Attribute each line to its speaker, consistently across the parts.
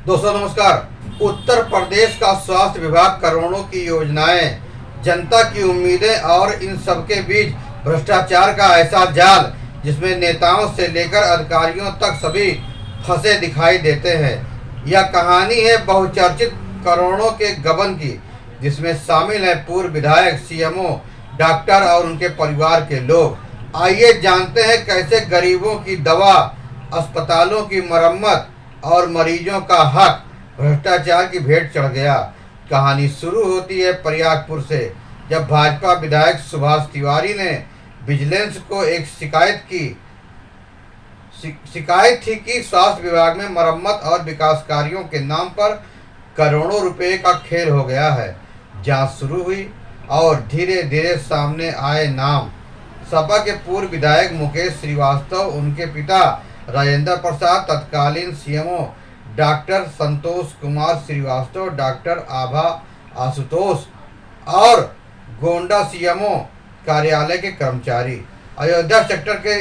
Speaker 1: दोस्तों नमस्कार। उत्तर प्रदेश का स्वास्थ्य विभाग करोड़ों की योजनाएं, जनता की उम्मीदें और इन सबके बीच भ्रष्टाचार का ऐसा जाल जिसमें नेताओं से लेकर अधिकारियों तक सभी फंसे दिखाई देते हैं। यह कहानी है बहुचर्चित करोड़ों के गबन की, जिसमें शामिल हैं पूर्व विधायक, सीएमओ, डॉक्टर और उनके परिवार के लोग। आइए जानते हैं कैसे गरीबों की दवा, अस्पतालों की मरम्मत और मरीजों का हक भ्रष्टाचार की भेंट चढ़ गया। कहानी शुरू होती है प्रयागपुर से, जब भाजपा विधायक सुभाष तिवारी ने विजिलेंस को एक शिकायत थी कि स्वास्थ्य विभाग में मरम्मत और विकास कार्यों के नाम पर करोड़ों रुपए का खेल हो गया है। जांच शुरू हुई और धीरे धीरे सामने आए नाम। सपा के पूर्व विधायक मुकेश श्रीवास्तव, उनके पिता राजेंद्र प्रसाद, तत्कालीन CMO doctor Santosh Kumar Srivastava, doctor आभा आशुतोष और गोंडा सीएमओ कार्यालय के कर्मचारी, अयोध्या सेक्टर के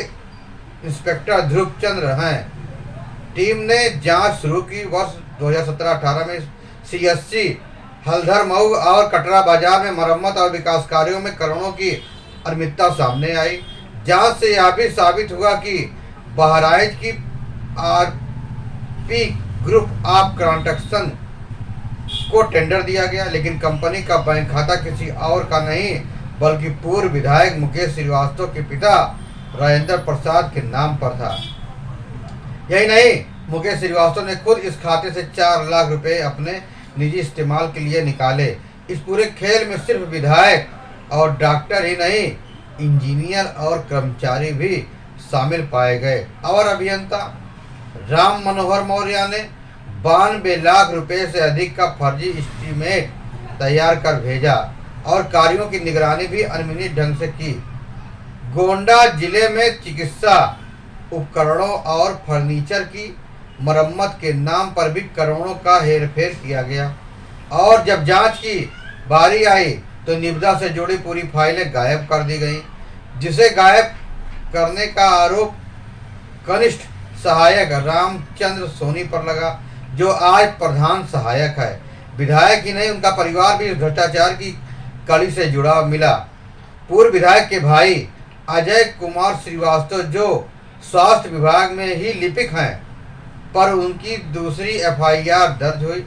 Speaker 1: इंस्पेक्टर ध्रुव चंद्र हैं। टीम ने जांच शुरू की। वर्ष 2017-18 में सीएससी, हल्दर मऊ और कटरा बाजार में मरम्मत और विकास कार्यों में करोड़ों की अनियमितता सामने आई। जांच से यह भी साबित हुआ कि बहराइच की आरपी ग्रुप ऑफ कंस्ट्रक्शन को टेंडर दिया गया, लेकिन कंपनी का बैंक खाता किसी और का नहीं बल्कि पूर्व विधायक मुकेश श्रीवास्तव के पिता राजेंद्र प्रसाद के नाम पर था। यही नहीं, मुकेश श्रीवास्तव ने खुद इस खाते से 4 लाख रुपए अपने निजी इस्तेमाल के लिए निकाले। इस पूरे खेल में सिर्फ विधायक और डॉक्टर ही नहीं, इंजीनियर और कर्मचारी भी शामिल पाए गए। और अभियंता राम मनोहर मौर्य ने 92 लाख रुपए से अधिक का फर्जी एस्टीमेट तैयार कर भेजा और कार्यों की निगरानी भी अनियमित ढंग से की। गोंडा जिले में चिकित्सा उपकरणों और फर्नीचर की मरम्मत के नाम पर भी करोड़ों का हेरफेर किया गया। और जब जांच की बारी आई तो निविदा से जुड़ी पूरी फाइलें गायब कर दी गईं, जिसे गायब करने का आरोप कनिष्ठ सहायक रामचंद्र सोनी पर लगा, जो आज प्रधान सहायक है। विधायक ही नहीं, उनका परिवार भी भ्रष्टाचार की कड़ी से जुड़ा मिला। पूर्व विधायक के भाई अजय कुमार श्रीवास्तव, जो स्वास्थ्य विभाग में ही लिपिक हैं, पर उनकी दूसरी एफआईआर दर्ज हुई।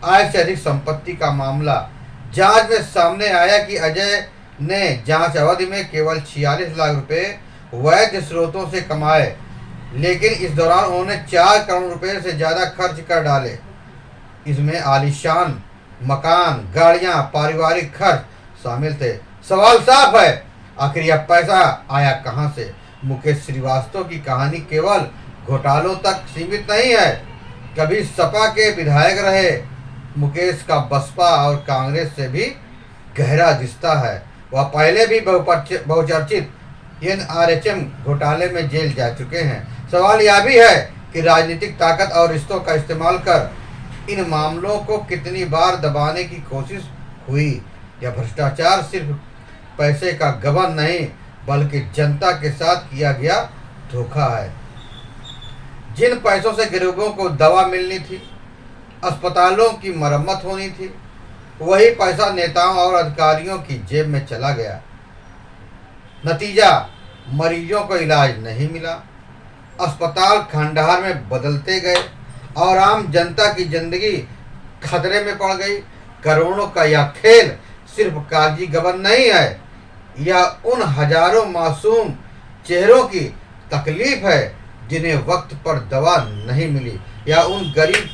Speaker 1: आय से अधिक संपत्ति का मामला जांच में सामने आया कि अजय ने जांच अवधि में केवल 46 लाख रुपए वैध स्रोतों से कमाए, लेकिन इस दौरान उन्होंने 4 करोड़ रुपए से ज़्यादा खर्च कर डाले। इसमें आलीशान मकान, गाड़ियां, पारिवारिक खर्च शामिल थे। सवाल साफ है, आखिर यह पैसा आया कहां से? मुकेश श्रीवास्तव की कहानी केवल घोटालों तक सीमित नहीं है। कभी सपा के विधायक रहे मुकेश का बसपा और कांग्रेस से भी गहरा रिश्ता है। वह पहले भी बहुचर्चित NRHM घोटाले में जेल जा चुके हैं। सवाल यह भी है कि राजनीतिक ताकत और रिश्तों का इस्तेमाल कर इन मामलों को कितनी बार दबाने की कोशिश हुई। यह भ्रष्टाचार सिर्फ पैसे का गबन नहीं बल्कि जनता के साथ किया गया धोखा है। जिन पैसों से गरीबों को दवा मिलनी थी, अस्पतालों की मरम्मत होनी थी, वही पैसा नेताओं और अधिकारियों की जेब में चला गया। नतीजा, मरीजों को इलाज नहीं मिला, अस्पताल खंडहर में बदलते गए और आम जनता की जिंदगी खतरे में पड़ गई। करोड़ों का यह खेल सिर्फ कागजी गबन नहीं है, यह उन हजारों मासूम चेहरों की तकलीफ है जिन्हें वक्त पर दवा नहीं मिली, या उन गरीब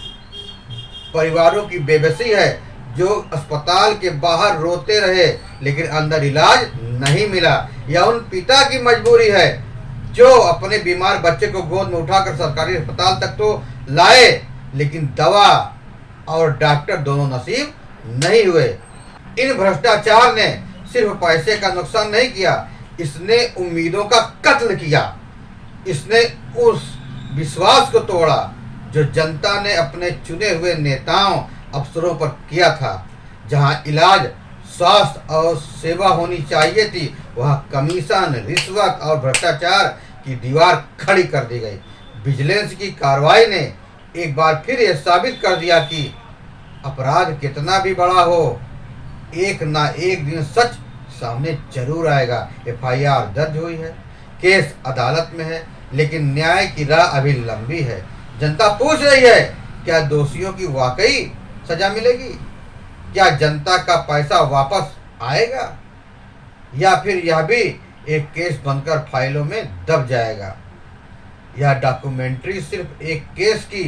Speaker 1: परिवारों की बेबसी है जो अस्पताल के बाहर रोते रहे लेकिन अंदर इलाज नहीं मिला, या उन पिता की मजबूरी है जो अपने बीमार बच्चे को गोद में उठाकर सरकारी अस्पताल तक तो लाए, लेकिन दवा और डॉक्टर दोनों नसीब नहीं हुए। इन भ्रष्टाचार ने सिर्फ पैसे का नुकसान नहीं किया, इसने उम्मीदों का कत्ल किया। इसने उस विश्वास को तोड़ा जो जनता ने अपने चुने हुए नेताओं, अफसरों पर किया था। जहां इलाज, स्वास्थ्य और सेवा होनी चाहिए थी, वहां कमीशन, रिश्वत और भ्रष्टाचार की दीवार खड़ी कर दी गई। विजिलेंस की कार्रवाई ने एक बार फिर यह साबित कर दिया कि अपराध कितना भी बड़ा हो, एक ना एक दिन सच सामने जरूर आएगा। एफआईआर दर्ज हुई है, केस अदालत में है, लेकिन न्याय की राह अभी लंबी है। जनता पूछ रही है, क्या दोषियों की वाकई सजा मिलेगी? क्या जनता का पैसा वापस आएगा, या फिर यह भी एक केस बनकर फाइलों में दब जाएगा? यह डॉक्यूमेंट्री सिर्फ एक केस की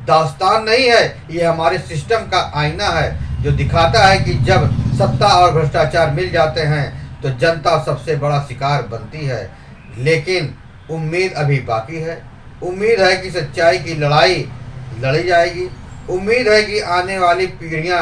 Speaker 1: दास्तान नहीं है, यह हमारे सिस्टम का आईना है, जो दिखाता है कि जब सत्ता और भ्रष्टाचार मिल जाते हैं तो जनता सबसे बड़ा शिकार बनती है। लेकिन उम्मीद अभी बाकी है। उम्मीद है कि सच्चाई की लड़ाई लड़ी जाएगी। उम्मीद है कि आने वाली पीढ़ियां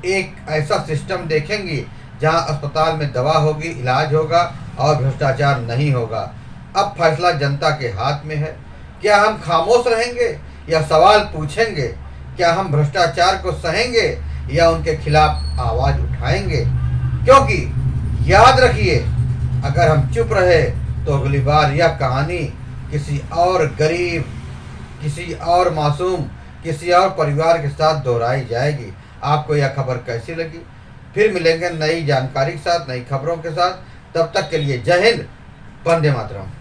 Speaker 1: एक ऐसा सिस्टम देखेंगी जहां अस्पताल में दवा होगी, इलाज होगा और भ्रष्टाचार नहीं होगा। अब फैसला जनता के हाथ में है। क्या हम खामोश रहेंगे या सवाल पूछेंगे? क्या हम भ्रष्टाचार को सहेंगे या उनके खिलाफ आवाज उठाएंगे? क्योंकि याद रखिए, अगर हम चुप रहे तो अगली बार यह कहानी किसी और गरीब, किसी और मासूम, किसी और परिवार के साथ दोहराई जाएगी। आपको यह खबर कैसी लगी? फिर मिलेंगे नई जानकारी के साथ, नई खबरों के साथ। तब तक के लिए जय हिंद, वंदे मातरम।